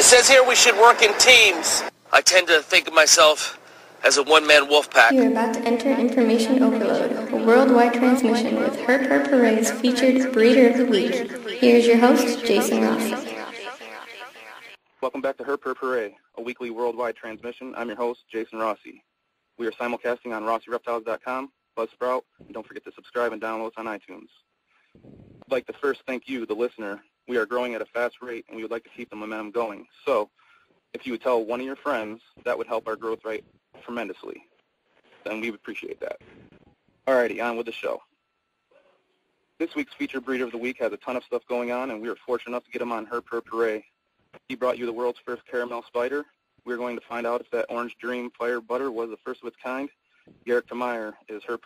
says here we should work in teams. I tend to think of myself as a one-man wolf pack. You're about to enter Information Overload, a worldwide transmission with Her featured Breeder of the Week. Here's your host, Jason Rossi. Welcome back to Her a weekly worldwide transmission. I'm your host, Jason Rossi. We are simulcasting on RossiReptiles.com, Buzzsprout, and don't forget to subscribe and download us on iTunes. I'd like to first thank you, the listener. We are growing at a fast rate, and we would like to keep the momentum going. So, if you would tell one of your friends, that would help our growth rate tremendously. Then we would appreciate that. Alrighty, on with the show. This week's featured breeder of the week has a ton of stuff going on, and we were fortunate enough to get him on Her He brought you the world's first caramel spider. We're going to find out if that Orange Dream Fire Butter was the first of its kind. Garrick Tamayer is Her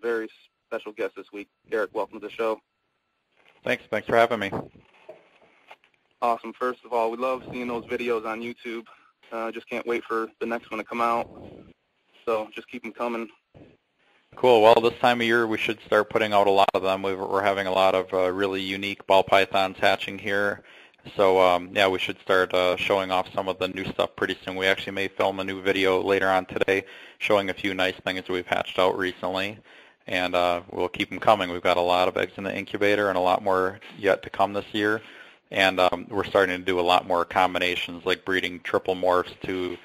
very special guest this week. Garrick, welcome to the show. Thanks for having me. Awesome. First of all, we love seeing those videos on YouTube. Just can't wait for the next one to come out. So just keep them coming. Cool. Well, this time of year we should start putting out a lot of them. We're having a lot of really unique ball pythons hatching here. So, yeah, we should start showing off some of the new stuff pretty soon. We actually may film a new video later on today showing a few nice things we've hatched out recently. And we'll keep them coming. We've got a lot of eggs in the incubator and a lot more yet to come this year. And we're starting to do a lot more combinations, like breeding triple morphs to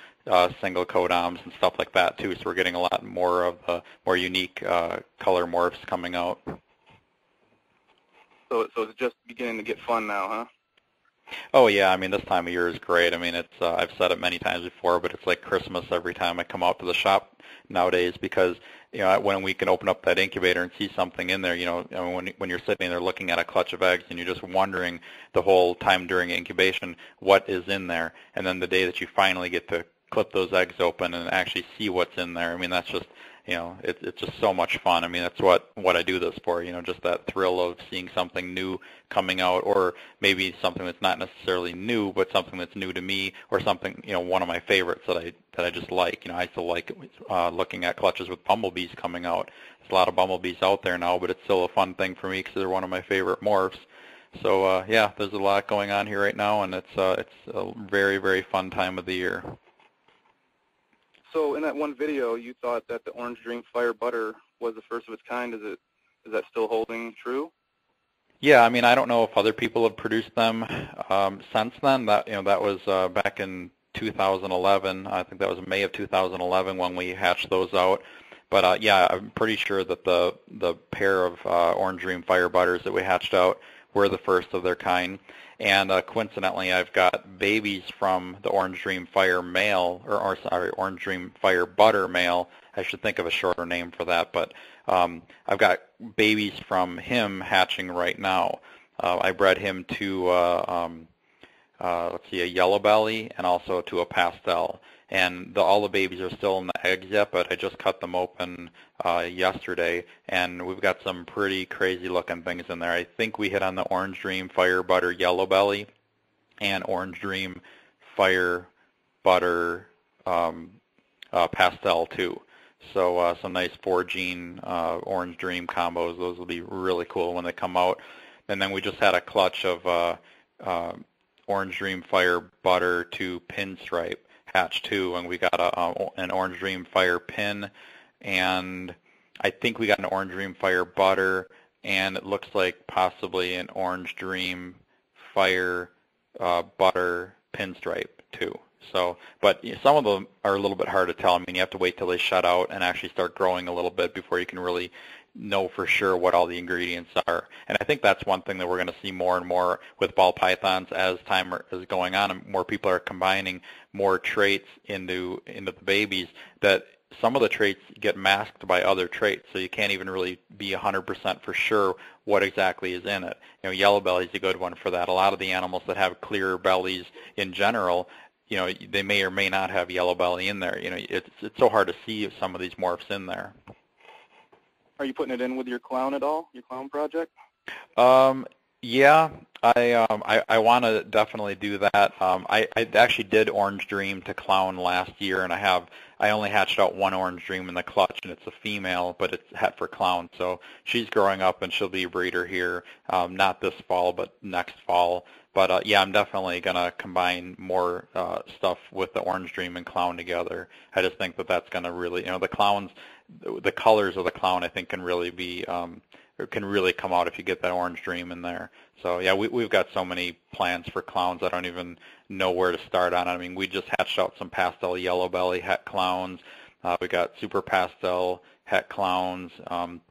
single codoms and stuff like that, too. So we're getting a lot more of the more unique color morphs coming out. So it's just beginning to get fun now, huh? Oh, yeah. I mean, this time of year is great. I mean, it's I've said it many times before, but it's like Christmas every time I come out to the shop nowadays because, you know, when we can open up that incubator and see something in there, you know, when you're sitting there looking at a clutch of eggs and you're just wondering the whole time during incubation what is in there, and then the day that you finally get to clip those eggs open and actually see what's in there, I mean, that's just, you know, it's just so much fun. I mean, that's what I do this for, you know, just that thrill of seeing something new coming out, or maybe something that's not necessarily new, but something that's new to me, or something, you know, one of my favorites that I just like. You know, I still like looking at clutches with bumblebees coming out. There's a lot of bumblebees out there now, but it's still a fun thing for me because they're one of my favorite morphs. So, yeah, there's a lot going on here right now, and it's a very, very fun time of the year. So in that one video, you thought that the Orange Dream Fire Butter was the first of its kind. Is that still holding true? Yeah, I mean, I don't know if other people have produced them since then. That, you know, that was back in 2011. I think that was May of 2011 when we hatched those out. But yeah, I'm pretty sure that the pair of Orange Dream Fire Butters that we hatched out were the first of their kind. And coincidentally, I've got babies from the Orange Dream Fire male, or sorry, Orange Dream Fire Butter male. I should think of a shorter name for that, but I've got babies from him hatching right now. I bred him to, let's see, a yellow belly and also to a pastel. And all the babies are still in the eggs yet, but I just cut them open yesterday, and we've got some pretty crazy-looking things in there. I think we hit on the Orange Dream Fire Butter Yellow Belly and Orange Dream Fire Butter Pastel, too. So some nice 4-gene Orange Dream combos. Those will be really cool when they come out. And then we just had a clutch of Orange Dream Fire Butter to Pinstripe hatch too, and we got an Orange Dream Fire Pin, and I think we got an Orange Dream Fire Butter, and it looks like possibly an Orange Dream Fire Butter Pinstripe too. So, but some of them are a little bit hard to tell. I mean, you have to wait till they shut out and actually start growing a little bit before you can really know for sure what all the ingredients are. And I think that's one thing that we're going to see more and more with ball pythons as time is going on, and more people are combining more traits into the babies, that some of the traits get masked by other traits, so you can't even really be 100% for sure what exactly is in it. You know, yellow belly is a good one for that. A lot of the animals that have clear bellies in general, you know, they may or may not have yellow belly in there. You know, it's so hard to see some of these morphs in there. Are you putting it in with your clown at all, your clown project? Yeah, I want to definitely do that. I actually did Orange Dream to clown last year, and I only hatched out one Orange Dream in the clutch, and it's a female, but it's het for clown. So she's growing up, and she'll be a breeder here, not this fall, but next fall. But yeah, I'm definitely gonna combine more stuff with the Orange Dream and clown together. I just think that that's gonna really, the clowns, the colors of the clown, I think can really be or can really come out if you get that Orange Dream in there. So yeah, we've got so many plans for clowns. I don't even know where to start on. I mean, we just hatched out some pastel yellow belly het clowns. We got super pastel het clowns. And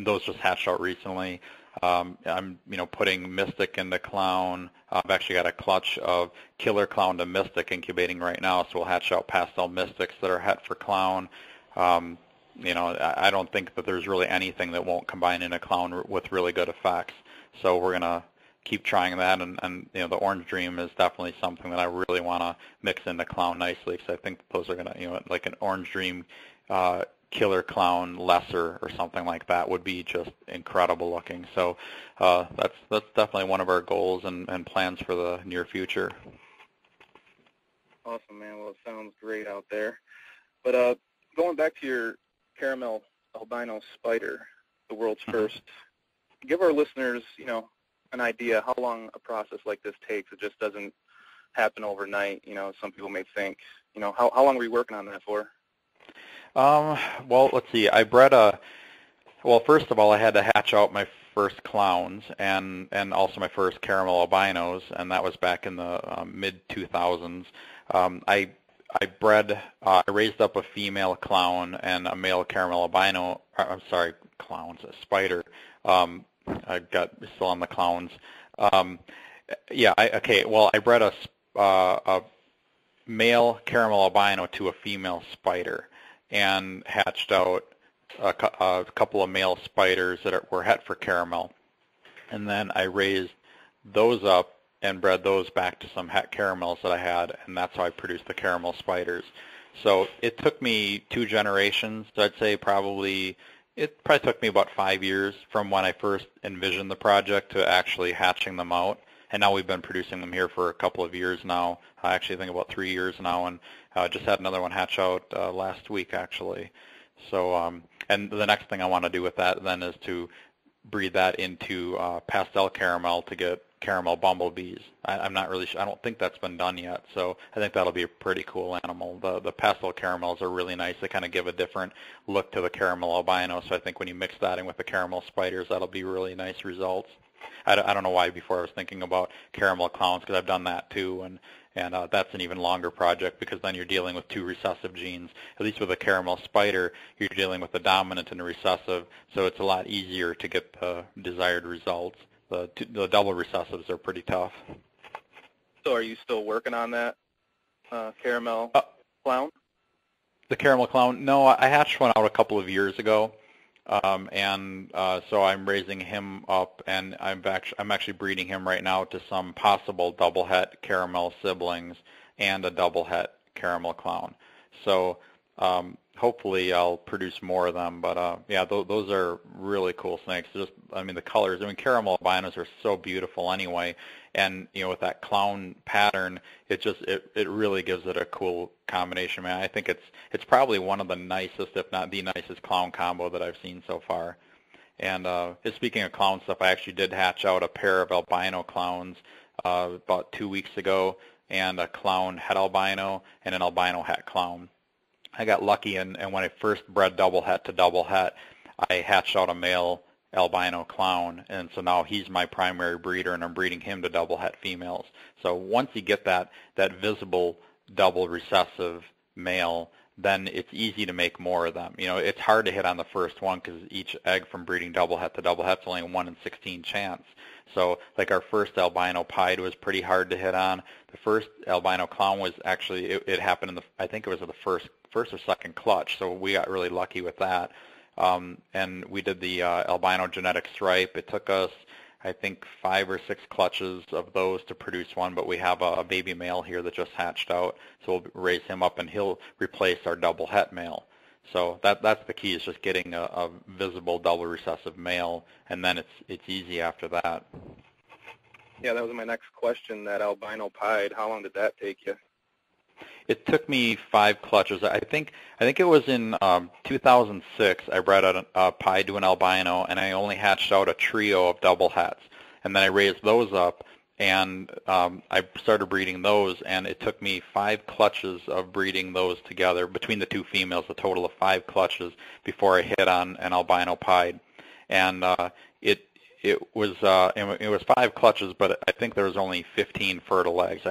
those just hatched out recently. I'm putting Mystic into clown. I've actually got a clutch of killer clown to Mystic incubating right now, so we'll hatch out pastel Mystics that are het for clown. I don't think that there's really anything that won't combine in a clown with really good effects. So we're going to keep trying that, and the Orange Dream is definitely something that I really want to mix into clown nicely, because I think those are going to, like an Orange Dream killer clown lesser or something like that would be just incredible looking. So that's definitely one of our goals and plans for the near future. Awesome, man. Well, it sounds great out there. But going back to your caramel albino spider, the world's first, give our listeners, an idea how long a process like this takes. It just doesn't happen overnight. Some people may think, how long were you working on that for? Well, let's see. Well, first of all, I had to hatch out my first clowns and also my first caramel albinos, and that was back in the mid-2000s. I raised up a female clown and a male caramel albino, a spider. I got still on the clowns. I bred a male caramel albino to a female spider and hatched out a couple of male spiders that were het for caramel. And then I raised those up and bred those back to some het caramels that I had, and that's how I produced the caramel spiders. So it took me 2 generations. So I'd say it probably took me about 5 years from when I first envisioned the project to actually hatching them out. And now we've been producing them here for a couple of years now. I actually think about 3 years now, and just had another one hatch out last week, actually. So, and the next thing I want to do with that then is to breed that into pastel caramel to get caramel bumblebees. I'm not really sure. I don't think that's been done yet, so I think that'll be a pretty cool animal. The pastel caramels are really nice. They kind of give a different look to the caramel albino, so I think when you mix that in with the caramel spiders, that'll be really nice results. I don't know why before I was thinking about caramel clowns, because I've done that too, and that's an even longer project, because then you're dealing with 2 recessive genes. At least with a caramel spider, you're dealing with the dominant and the recessive, so it's a lot easier to get the desired results. The double recessives are pretty tough. So are you still working on that caramel clown? The caramel clown? No, I hatched one out a couple of years ago. So I'm raising him up, and I'm actually breeding him right now to some possible double het caramel siblings and a double het caramel clown. So hopefully I'll produce more of them. But yeah, those are really cool snakes. The colors. Caramel albinos are so beautiful anyway, and with that clown pattern, it really gives it a cool combination. Man, I think it's probably one of the nicest, if not the nicest, clown combo that I've seen so far. And speaking of clown stuff, I actually did hatch out a pair of albino clowns about 2 weeks ago, and a clown het albino and an albino het clown. I got lucky, and when I first bred double het to double het, I hatched out a male albino clown, and so now he's my primary breeder, and I'm breeding him to double het females. So once you get that visible double recessive male, then it's easy to make more of them. It's hard to hit on the first one, because each egg from breeding double het to double het is only a 1 in 16 chance. So like our first albino pied was pretty hard to hit on. The first albino clown was actually, it happened I think it was the first or second clutch, so we got really lucky with that. And we did the albino genetic stripe. It took us, I think, 5 or 6 clutches of those to produce one, but we have a baby male here that just hatched out, so we'll raise him up, and he'll replace our double het male. So that's the key, is just getting a visible double recessive male, and then it's easy after that. Yeah, that was my next question, that albino pied. How long did that take you? It took me 5 clutches. I think it was in 2006 I bred a pied to an albino, and I only hatched out a trio of double hets. And then I raised those up, and I started breeding those, and it took me 5 clutches of breeding those together between the 2 females, a total of 5 clutches before I hit on an albino pied. And it was 5 clutches, but I think there was only 15 fertile eggs.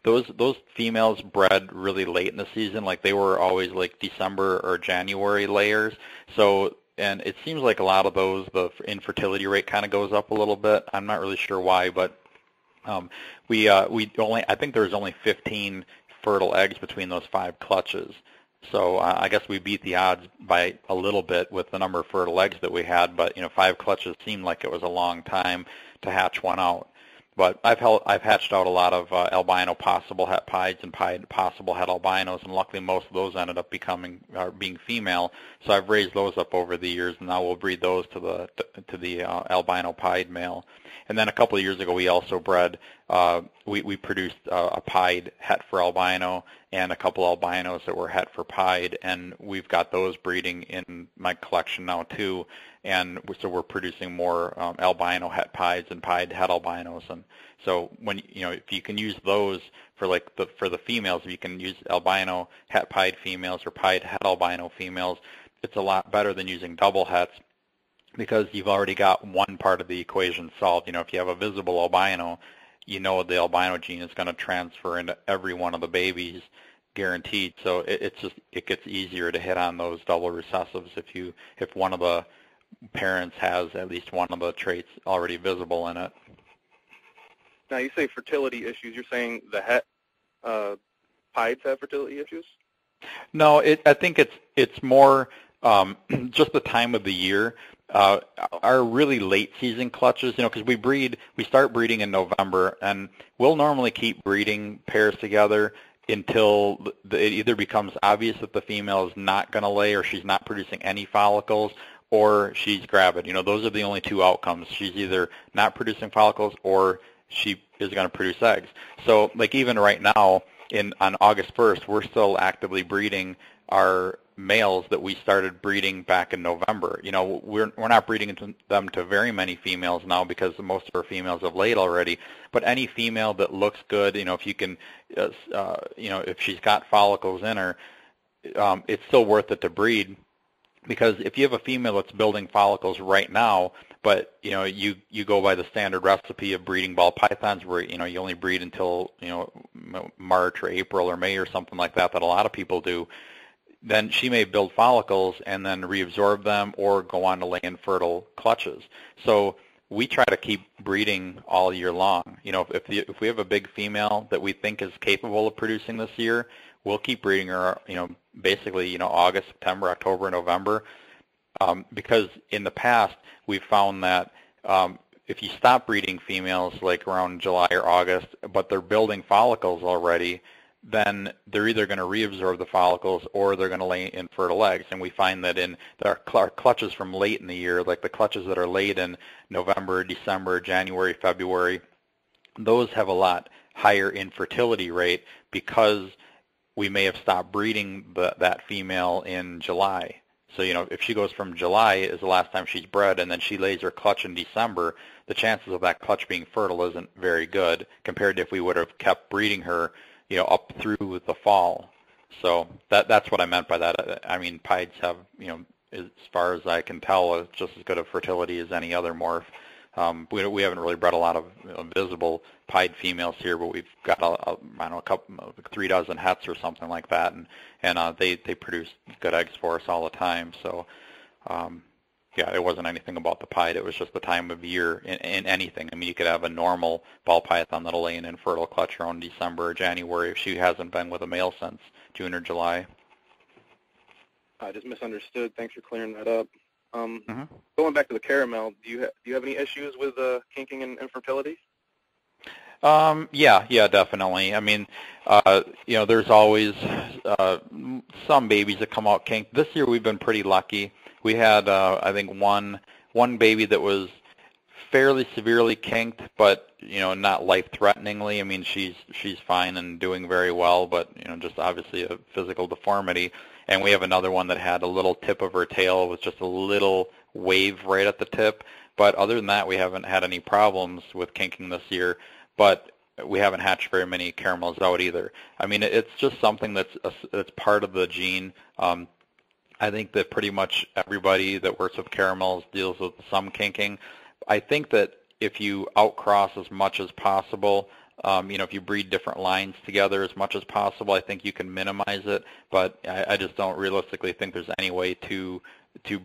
Those females bred really late in the season, like they were always like December or January layers. So, and it seems like a lot of those, the infertility rate kind of goes up a little bit. I'm not really sure why, but I think there was only 15 fertile eggs between those 5 clutches. So I guess we beat the odds by a little bit with the number of fertile eggs that we had, but 5 clutches seemed like it was a long time to hatch one out. But I've hatched out a lot of albino possible het pieds and pied possible het albinos, and luckily most of those ended up being female. So I've raised those up over the years, and now we'll breed those to the albino pied male. And then a couple of years ago, we also bred. We produced a pied het for albino and a couple albinos that were het for pied, and we've got those breeding in my collection now too. And so we're producing more albino het pieds and pied het albinos. And so when if you can use those for for the females, if you can use albino het pied females or pied het albino females, it's a lot better than using double hets, because you've already got one part of the equation solved. If you have a visible albino, the albino gene is going to transfer into every one of the babies, guaranteed. So it gets easier to hit on those double recessives if one of the parents has at least one of the traits already visible in it. Now, you say fertility issues. You're saying the het pieds have fertility issues? No, I think it's more just the time of the year. Our really late season clutches, because we start breeding in November, and we'll normally keep breeding pairs together until it either becomes obvious that the female is not going to lay, or she's not producing any follicles, or she's gravid. Those are the only 2 outcomes. She's either not producing follicles, or she is going to produce eggs. So, like, even right now, on August 1st, we're still actively breeding our males that we started breeding back in November. We're not breeding them to very many females now, because most of our females have laid already. But any female that looks good, if you can, if she's got follicles in her, it's still worth it to breed. Because if you have a female that's building follicles right now, but you go by the standard recipe of breeding ball pythons, where you only breed until March or April or May or something like that a lot of people do, then she may build follicles and then reabsorb them, or go on to lay infertile clutches. So we try to keep breeding all year long. If we have a big female that we think is capable of producing this year, we'll keep breeding her, basically, August, September, October, November, because in the past we've found that if you stop breeding females like around July or August, but they're building follicles already, then they're either going to reabsorb the follicles, or they're going to lay infertile eggs. And we find that in our clutches from late in the year, like the clutches that are laid in November, December, January, February, those have a lot higher infertility rate, because we may have stopped breeding that female in July. So, if she goes from July is the last time she's bred, and then she lays her clutch in December, the chances of that clutch being fertile isn't very good, compared to if we would have kept breeding her up through the fall. So that's what I meant by that. I mean, pieds have, as far as I can tell, just as good a fertility as any other morph. We haven't really bred a lot of visible pied females here, but we've got a couple, 3 dozen hets or something like that, and they produce good eggs for us all the time. So yeah, it wasn't anything about the pied. It was just the time of year in anything. I mean, you could have a normal ball python that'll lay an infertile clutch around December or January if she hasn't been with a male since June or July. I just misunderstood. Thanks for clearing that up. Going back to the caramel, do you have any issues with kinking and infertility? Yeah, definitely. I mean, there's always some babies that come out kinked. This year we've been pretty lucky. We had, I think, one baby that was fairly severely kinked, but not life-threateningly. I mean, she's fine and doing very well, but just obviously a physical deformity. And we have another one that had a little tip of her tail with just a little wave right at the tip. But other than that, we haven't had any problems with kinking this year. But we haven't hatched very many caramels out either. I mean, it's just something that's part of the gene. I think that pretty much everybody that works with caramels deals with some kinking. I think that if you outcross as much as possible, if you breed different lines together as much as possible, I think you can minimize it. But I just don't realistically think there's any way to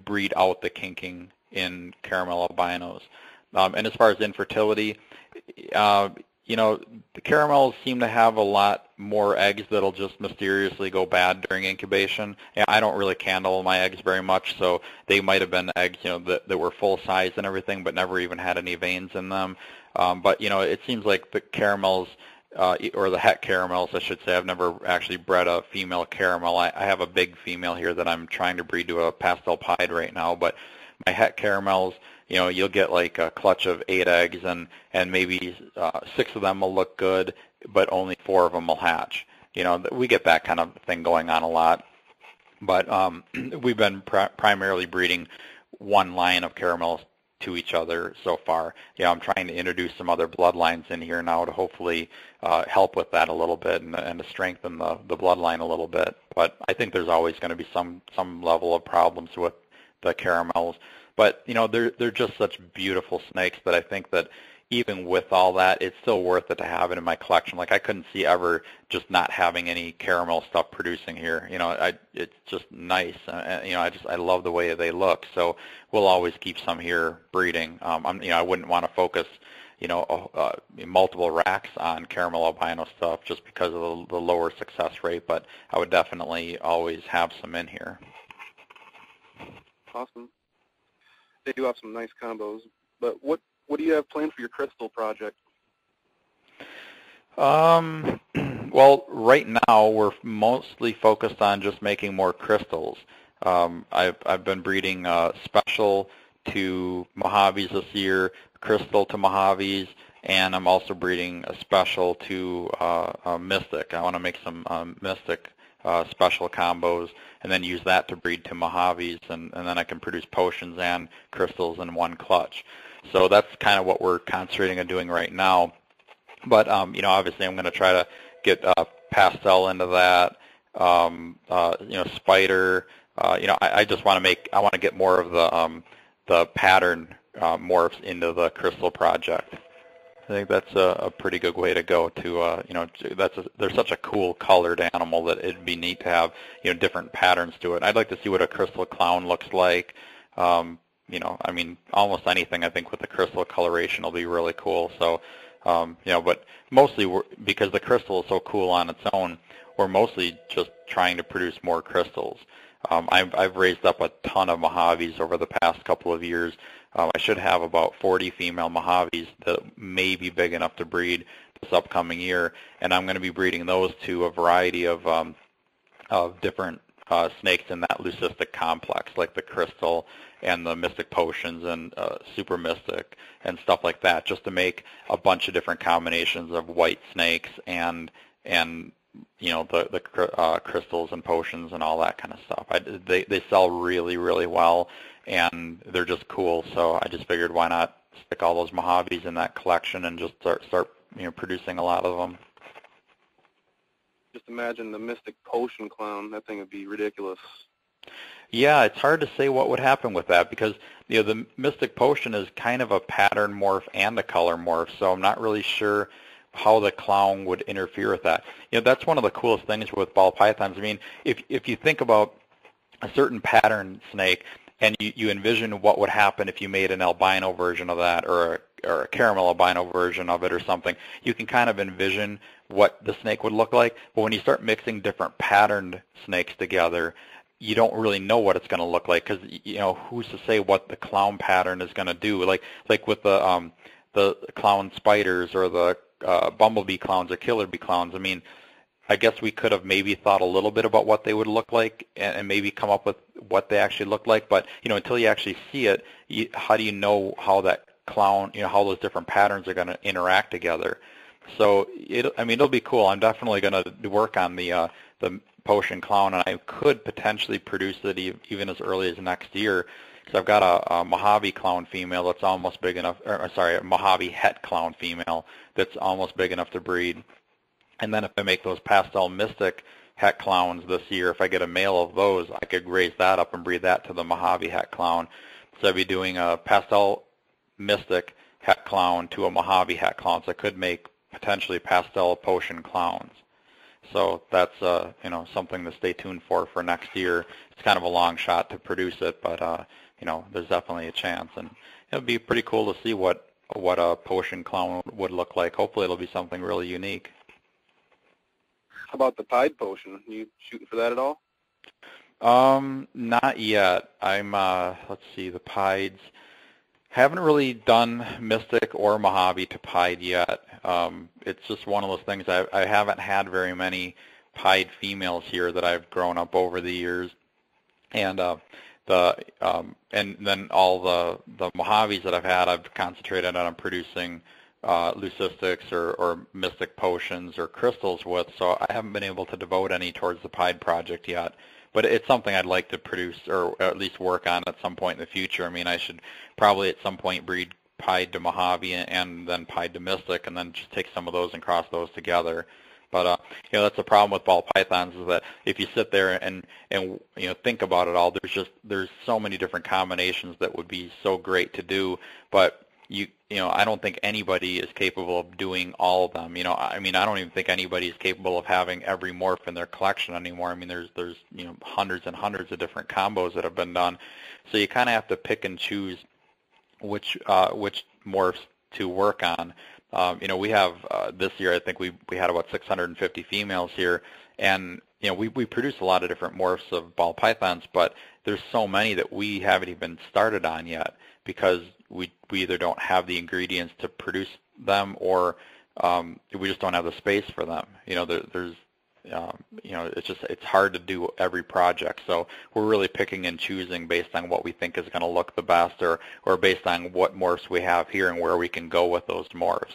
breed out the kinking in caramel albinos. And as far as infertility, the caramels seem to have a lot more eggs that'll just mysteriously go bad during incubation. Yeah, I don't really candle my eggs very much, so they might have been eggs, that were full size and everything, but never even had any veins in them. But it seems like the caramels, or the het caramels, I should say. I've never actually bred a female caramel. I have a big female here that I'm trying to breed to a pastel pied right now, but my het caramels, you'll get like a clutch of 8 eggs, and maybe 6 of them will look good, but only 4 of them will hatch. We get that kind of thing going on a lot. But we've been primarily breeding one line of caramels to each other so far. I'm trying to introduce some other bloodlines in here now to hopefully help with that a little bit and to strengthen the bloodline a little bit. But I think there's always going to be some level of problems with the caramels. But they're just such beautiful snakes that I think that even with all that, it's still worth it to have it in my collection. Like, I couldn't see ever just not having any caramel stuff producing here. It's just nice. I love the way they look. So we'll always keep some here breeding. I wouldn't want to focus multiple racks on caramel albino stuff just because of the lower success rate. But I would definitely always have some in here. Awesome. They do have some nice combos, but what do you have planned for your crystal project? Well, right now we're mostly focused on just making more crystals. I've been breeding special to Mojaves this year, crystal to Mojaves, and I'm also breeding a special to Mystic. I want to make some Mystic special combos and then use that to breed to Mojaves, and then I can produce potions and crystals in one clutch. So that's kind of what we're concentrating on doing right now. But obviously I'm going to try to get pastel into that. Spider. I just want to get more of the pattern morphs into the crystal project. I think that's a pretty good way to go. They're such a cool colored animal that it'd be neat to have different patterns to it. I'd like to see what a crystal clown looks like. I mean, almost anything I think with the crystal coloration will be really cool. So, but mostly because the crystal is so cool on its own, we're mostly just trying to produce more crystals. I've raised up a ton of Mojaves over the past couple of years. I should have about 40 female Mojaves that may be big enough to breed this upcoming year, and I'm going to be breeding those to a variety of different snakes in that leucistic complex, like the crystal and the mystic potions and super mystic and stuff like that, just to make a bunch of different combinations of white snakes and the crystals and potions and all that kind of stuff. They sell really, really well, and they're just cool. So I just figured, why not stick all those Mojaves in that collection and just start producing a lot of them. Just imagine the mystic potion clown. That thing would be ridiculous. Yeah, it's hard to say what would happen with that because the mystic potion is kind of a pattern morph and a color morph, so I'm not really sure how the clown would interfere with that. That's one of the coolest things with ball pythons. I mean, if you think about a certain pattern snake and you envision what would happen if you made an albino version of that or a caramel albino version of it or something, you can kind of envision what the snake would look like. But when you start mixing different patterned snakes together, you don't really know what it's going to look like because who's to say what the clown pattern is going to do? Like with the clown spiders or the bumblebee clowns or killer bee clowns. I mean, I guess we could have maybe thought a little bit about what they would look like and maybe come up with what they actually look like. But, until you actually see it, how do you know how that clown, how those different patterns are going to interact together? So, it'll be cool. I'm definitely going to work on the potion clown, and I could potentially produce it even as early as next year. So I've got a Mojave clown female that's almost big enough, a Mojave het clown female that's almost big enough to breed. And then if I make those pastel mystic het clowns this year, if I get a male of those, I could raise that up and breed that to the Mojave het clown. So I'd be doing a pastel mystic het clown to a Mojave het clown. So I could make potentially pastel potion clowns. So that's something to stay tuned for next year. It's kind of a long shot to produce it, but there's definitely a chance, and it'll be pretty cool to see what a potion clown would look like. Hopefully, it'll be something really unique. How about the pied potion? You shooting for that at all? Not yet. I'm let's see, the pieds. Haven't really done Mystic or Mojave to pied yet. It's just one of those things. I haven't had very many pied females here that I've grown up over the years, and and then all the Mojaves that I've had, I've concentrated on producing leucistics or mystic potions or crystals with. So I haven't been able to devote any towards the pied project yet. But it's something I'd like to produce or at least work on at some point in the future. I mean, I should probably at some point breed pied to Mojave and then pied to Mystic, and then just take some of those and cross those together. But that's the problem with ball pythons, is that if you sit there and think about it all, there's so many different combinations that would be so great to do. But I don't think anybody is capable of doing all of them. I don't even think anybody is capable of having every morph in their collection anymore. I mean, there's hundreds and hundreds of different combos that have been done. So you kind of have to pick and choose which morphs to work on. We have this year, I think we had about 650 females here, and we produce a lot of different morphs of ball pythons, but there's so many that we haven't even started on yet because we either don't have the ingredients to produce them, or we just don't have the space for them. It's hard to do every project. So we're really picking and choosing based on what we think is going to look the best, or based on what morphs we have here and where we can go with those morphs.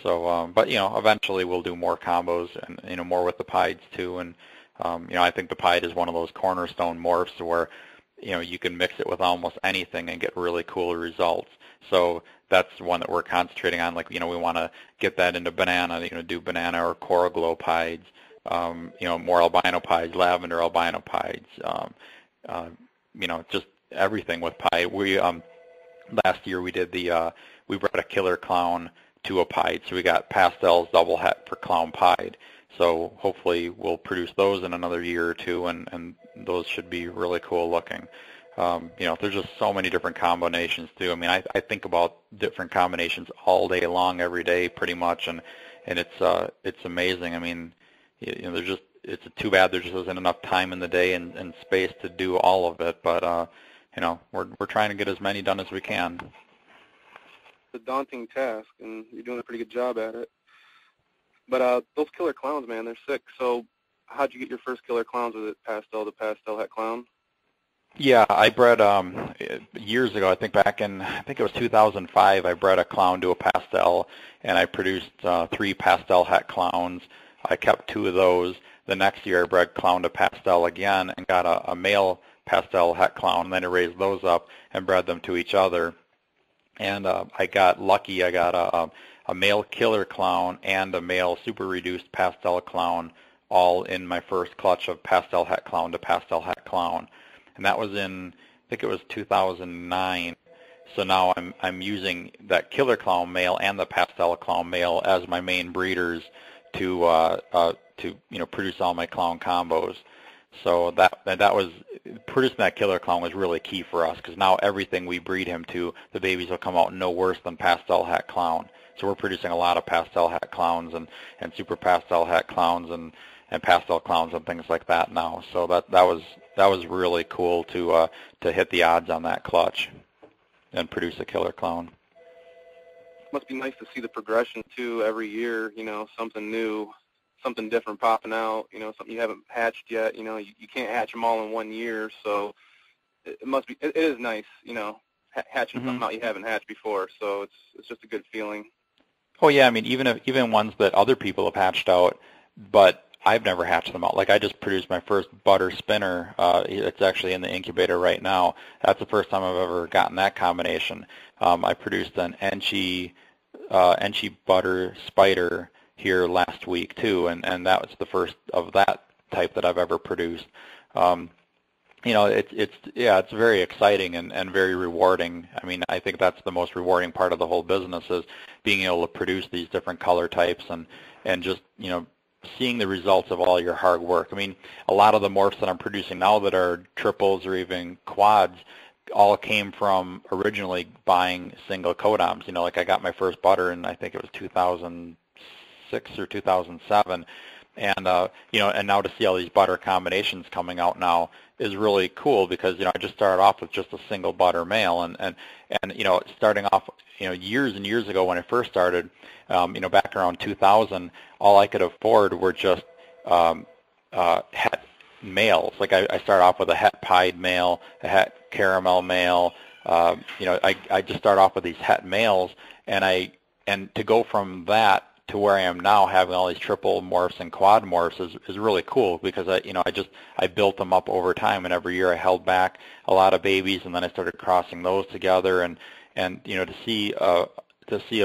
So, but eventually we'll do more combos and more with the pieds too. And I think the pied is one of those cornerstone morphs where you can mix it with almost anything and get really cool results. So that's one that we're concentrating on. Like, we want to get that into banana, do banana or coral glow pieds, more albino pieds, lavender albino pieds, just everything with pied. We, last year we did we brought a killer clown to a pied. So we got pastels double het for clown pied. So hopefully we'll produce those in another year or two, and those should be really cool looking. There's just so many different combinations too. I mean, I think about different combinations all day long, every day, pretty much, and it's amazing. I mean, it's too bad there just isn't enough time in the day and space to do all of it. But we're trying to get as many done as we can. It's a daunting task, and you're doing a pretty good job at it. But those killer clowns, man, they're sick. So how'd you get your first killer clowns? Was it pastel to pastel het clown? Yeah, I bred years ago. I think it was 2005. I bred a clown to a pastel, and I produced 3 pastel het clowns. I kept 2 of those. The next year, I bred clown to pastel again and got a male pastel het clown. And then I raised those up and bred them to each other. And I got lucky. I got a male killer clown and a male super reduced pastel clown, all in my first clutch of pastel het clown to pastel het clown. And that was in, I think it was 2009. So now I'm using that killer clown male and the pastel clown male as my main breeders to produce all my clown combos. So that was, producing that killer clown was really key for us, because now everything we breed him to, the babies will come out no worse than pastel het clown. So we're producing a lot of pastel het clowns and super pastel het clowns and pastel clowns and things like that now. So that was really cool to hit the odds on that clutch and produce a killer clown. must be nice to see the progression too every year. You know, something new, something different popping out. You know, something you haven't hatched yet. You know, you can't hatch them all in 1 year, so it must be. It is nice, you know, hatching something out you haven't hatched before. So it's just a good feeling. Oh yeah, I mean even ones that other people have hatched out, but I've never hatched them out. Like I just produced my first butter spinner. It's actually in the incubator right now. That's the first time I've ever gotten that combination. I produced an Enchi butter spider here last week too, and that was the first of that type that I've ever produced. You know, it's very exciting and very rewarding. I mean, I think that's the most rewarding part of the whole business is being able to produce these different color types and just, you know, seeing the results of all your hard work. I mean, a lot of the morphs that I'm producing now that are triples or even quads all came from originally buying single codoms. You know, like I got my first butter in, I think it was 2006 or 2007. And, you know, and now to see all these butter combinations coming out now is really cool because, you know, I just started off with just a single butter male. And you know, starting off, you know, years and years ago when I first started, you know, back around 2000, all I could afford were just het males. Like I started off with a het pied male, a het caramel male. You know, I just started off with these het males, and to go from that to where I am now, having all these triple morphs and quad morphs is really cool because I built them up over time, and every year I held back a lot of babies, and then I started crossing those together, and you know, to see a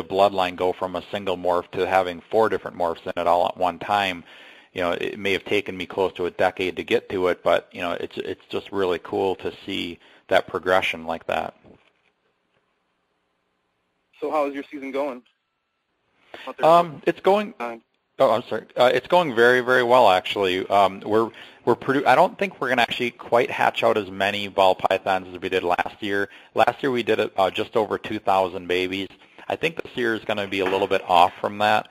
bloodline go from a single morph to having 4 different morphs in it all at one time, you know, it may have taken me close to a decade to get to it, but you know, it's just really cool to see that progression like that. So how is your season going? It's going. Oh, I'm sorry. It's going very, very well actually. I don't think we're going to actually quite hatch out as many ball pythons as we did last year. Last year we did it just over 2,000 babies. I think this year is going to be a little bit off from that,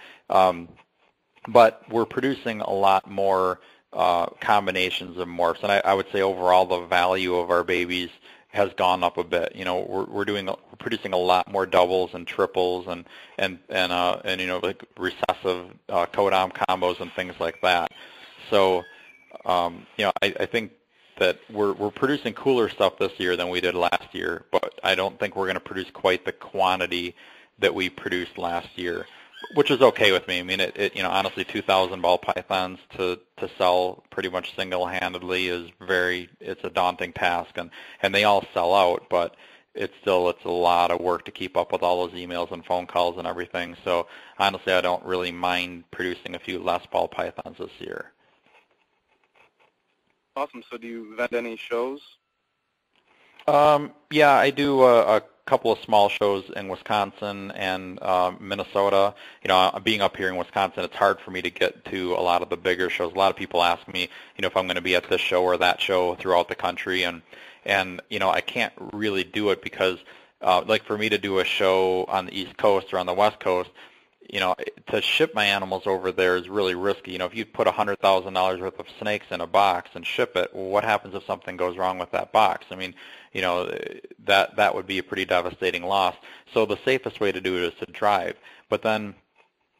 but we're producing a lot more combinations of morphs, and I would say overall the value of our babies has gone up a bit. You know, we're producing a lot more doubles and triples and you know, like recessive codom combos and things like that. So you know, I think that we're producing cooler stuff this year than we did last year, but I don't think we're going to produce quite the quantity that we produced last year, which is okay with me. I mean, you know, honestly, 2,000 ball pythons to sell pretty much single-handedly it's a daunting task, and they all sell out, but it's a lot of work to keep up with all those emails and phone calls and everything. So honestly, I don't really mind producing a few less ball pythons this year. Awesome. So do you vend any shows? Yeah, I do a couple of small shows in Wisconsin and Minnesota. You know, being up here in Wisconsin, it's hard for me to get to a lot of the bigger shows. A lot of people ask me, you know, if I'm going to be at this show or that show throughout the country, and you know, I can't really do it because, like, for me to do a show on the East Coast or on the West Coast, you know, to ship my animals over there is really risky. You know, if you put $100,000 worth of snakes in a box and ship it, well, what happens if something goes wrong with that box? I mean, you know, that would be a pretty devastating loss. So the safest way to do it is to drive. But then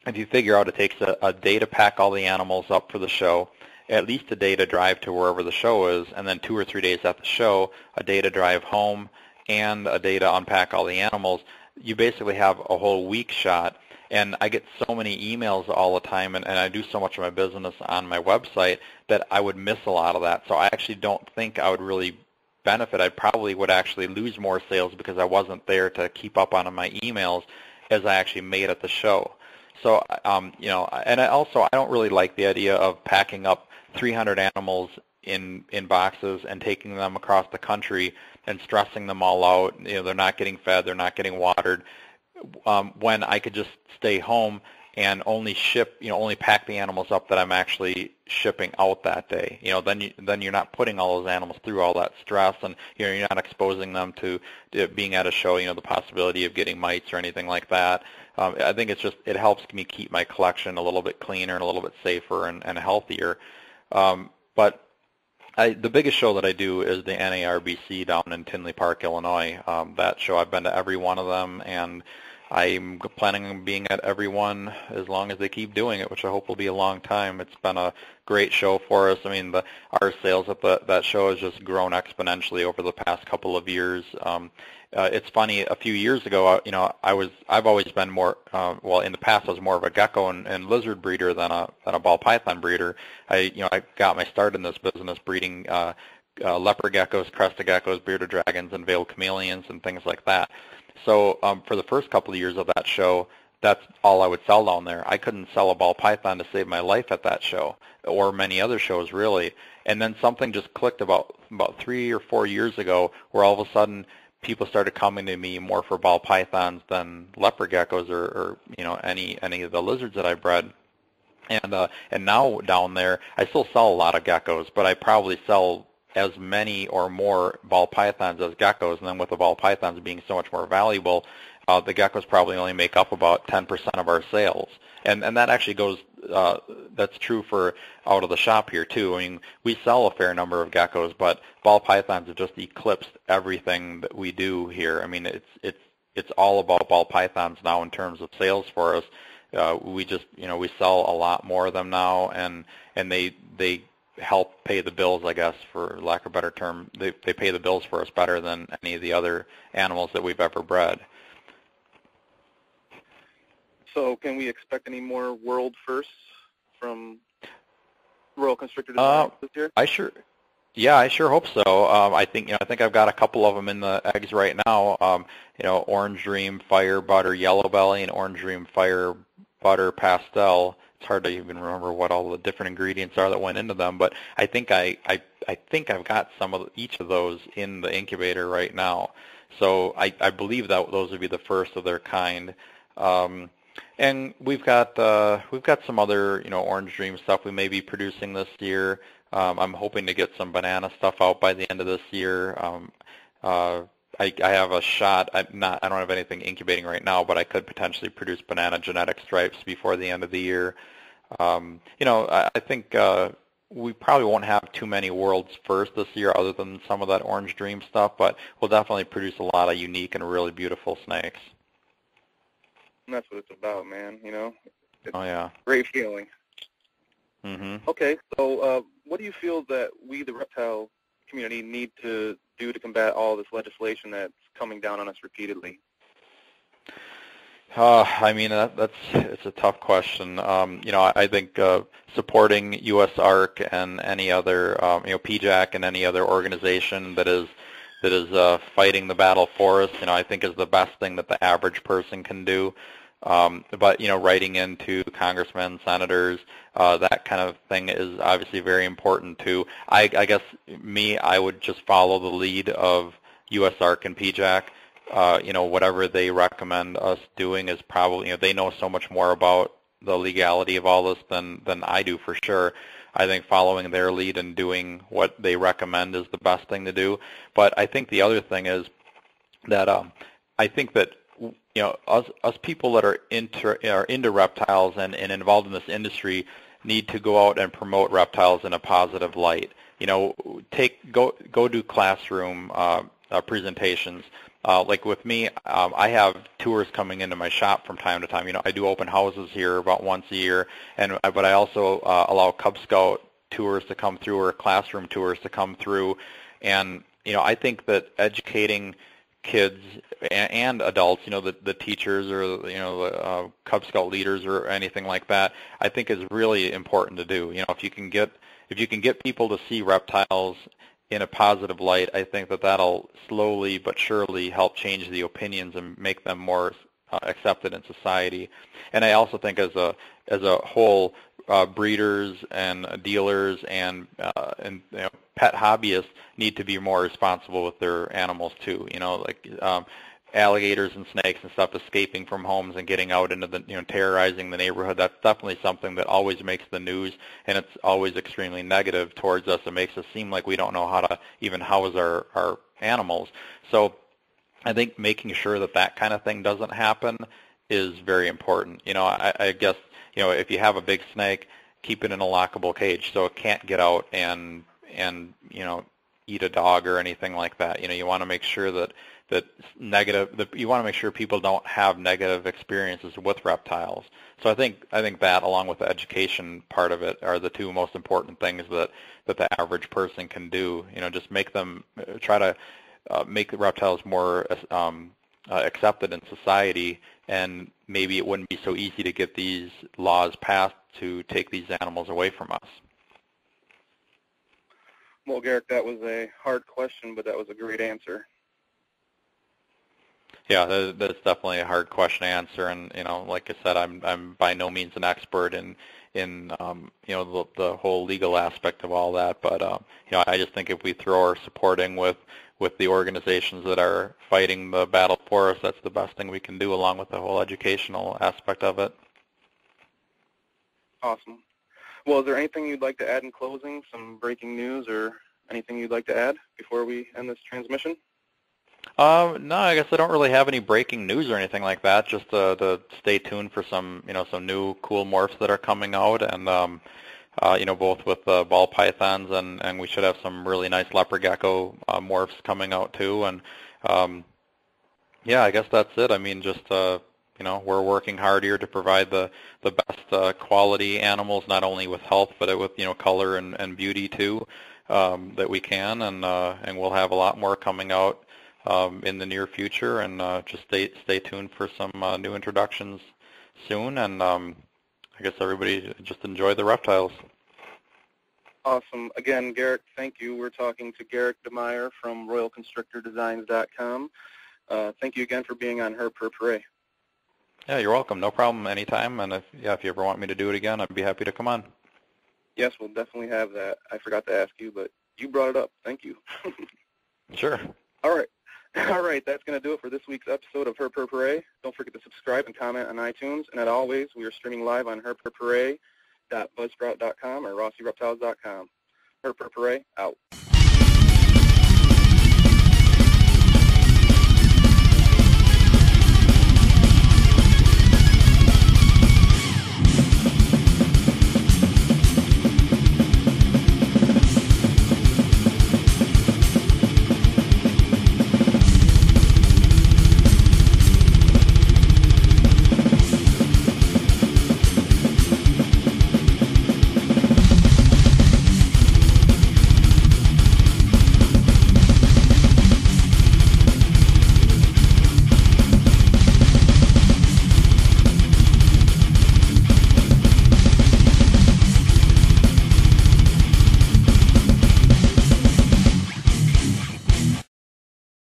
if you figure out it takes a day to pack all the animals up for the show, at least a day to drive to wherever the show is, and then 2 or 3 days at the show, a day to drive home, and a day to unpack all the animals, you basically have a whole week shot. And I get so many emails all the time, and I do so much of my business on my website that I would miss a lot of that. So I actually don't think I would really benefit. I probably would actually lose more sales because I wasn't there to keep up on my emails as I actually made at the show. So, you know, and I don't really like the idea of packing up 300 animals in boxes and taking them across the country and stressing them all out. You know, they're not getting fed, they're not getting watered. When I could just stay home and only ship, you know, only pack the animals up that I'm actually shipping out that day. You know, then you're not putting all those animals through all that stress, and you know, you're not exposing them to being at a show, you know, the possibility of getting mites or anything like that. I think it helps me keep my collection a little bit cleaner and a little bit safer and healthier. But the biggest show that I do is the NARBC down in Tinley Park, Illinois. That show, I've been to every one of them, and I'm planning on being at every one as long as they keep doing it, which I hope will be a long time. It's been a great show for us. I mean, our sales at that show has just grown exponentially over the past couple of years. It's funny. A few years ago, I've always been more. Well, in the past, I was more of a gecko and lizard breeder than a ball python breeder. I got my start in this business breeding leopard geckos, crested geckos, bearded dragons, and veiled chameleons, and things like that. So for the first couple of years of that show, that's all I would sell down there. I couldn't sell a ball python to save my life at that show, or many other shows really. And then something just clicked about 3 or 4 years ago, where all of a sudden people started coming to me more for ball pythons than leopard geckos or any of the lizards that I bred. And now down there, I still sell a lot of geckos, but I probably sell as many or more ball pythons as geckos, and then with the ball pythons being so much more valuable, the geckos probably only make up about 10% of our sales. And that actually goes, that's true for out of the shop here too. I mean, we sell a fair number of geckos, but ball pythons have just eclipsed everything that we do here. I mean, it's all about ball pythons now in terms of sales for us. We just, we sell a lot more of them now, and they help pay the bills, I guess, for lack of a better term. They pay the bills for us better than any of the other animals that we've ever bred. So can we expect any more world firsts from Royal Constrictor Designs this year? I sure hope so. I think I've got a couple of them in the eggs right now. Orange Dream Fire Butter Yellow Belly and Orange Dream Fire Butter Pastel. It's hard to even remember what all the different ingredients are that went into them, but I think I've got some of each of those in the incubator right now. So I believe that those would be the first of their kind. And we've got some other Orange Dream stuff we may be producing this year. I'm hoping to get some banana stuff out by the end of this year. I have a shot. I don't have anything incubating right now, but I could potentially produce banana genetic stripes before the end of the year. I think we probably won't have too many worlds first this year other than some of that Orange Dream stuff, but we'll definitely produce a lot of unique and really beautiful snakes. And that's what it's about, man. It's a great feeling. Mm-hmm. Okay, so what do you feel that we, the reptile community, need to do to combat all this legislation that's coming down on us repeatedly? I mean, it's a tough question. I think supporting USARC and any other, PJAC and any other organization that is fighting the battle for us, I think is the best thing that the average person can do. But writing into congressmen, senators, that kind of thing is obviously very important too. I guess I would just follow the lead of USARC and PJAC. Whatever they recommend us doing is probably, they know so much more about the legality of all this than I do for sure. I think following their lead and doing what they recommend is the best thing to do. But I think the other thing is that I think that us people that are into reptiles and involved in this industry need to go out and promote reptiles in a positive light. Go do classroom presentations. Like with me, I have tours coming into my shop from time to time. I do open houses here about once a year, but I also allow Cub Scout tours to come through or classroom tours to come through. And I think that educating kids and adults, the teachers or the Cub Scout leaders or anything like that, I think is really important to do. If you can get people to see reptiles in a positive light, I think that'll slowly but surely help change the opinions and make them more accepted in society. And I also think as a whole, breeders and dealers and pet hobbyists need to be more responsible with their animals too. Alligators and snakes and stuff escaping from homes and getting out into the, terrorizing the neighborhood. That's definitely something that always makes the news, and it's always extremely negative towards us. It makes us seem like we don't know how to even house our animals. So I think making sure that kind of thing doesn't happen is very important. I guess, if you have a big snake, keep it in a lockable cage so it can't get out and eat a dog or anything like that. You want to make sure that that negative. You want to make sure people don't have negative experiences with reptiles. So I think that, along with the education part of it, are the two most important things that the average person can do. Just try to make the reptiles more accepted in society, and maybe it wouldn't be so easy to get these laws passed to take these animals away from us. Well, Garrick, that was a hard question, but that was a great answer. Yeah, that's definitely a hard question to answer, and like I said, I'm by no means an expert in the whole legal aspect of all that, but I just think if we throw our supporting with the organizations that are fighting the battle for us, that's the best thing we can do, along with the whole educational aspect of it. Awesome. Well, is there anything you'd like to add in closing, some breaking news or anything you'd like to add before we end this transmission? No, I guess I don't really have any breaking news or anything like that. Just to stay tuned for some new cool morphs that are coming out, and both with ball pythons, and we should have some really nice leopard gecko morphs coming out too. And yeah, I guess that's it. I mean, just we're working hard here to provide the best quality animals, not only with health, but with color and beauty too, that we can, and we'll have a lot more coming out in the near future, and just stay tuned for some new introductions soon, and I guess everybody just enjoy the reptiles. Awesome. Again, Garrick, thank you. We're talking to Garrick DeMeyer from RoyalConstructorDesigns.com. Thank you again for being on Her Per Parade. Yeah, you're welcome. No problem. Anytime. And if you ever want me to do it again, I'd be happy to come on. Yes, we'll definitely have that. I forgot to ask you, but you brought it up. Thank you. Sure. All right. All right, that's going to do it for this week's episode of Her Per Parade. Don't forget to subscribe and comment on iTunes. And as always, we are streaming live on herperparade.buzzsprout.com or rossyreptiles.com. Her Per Parade, out.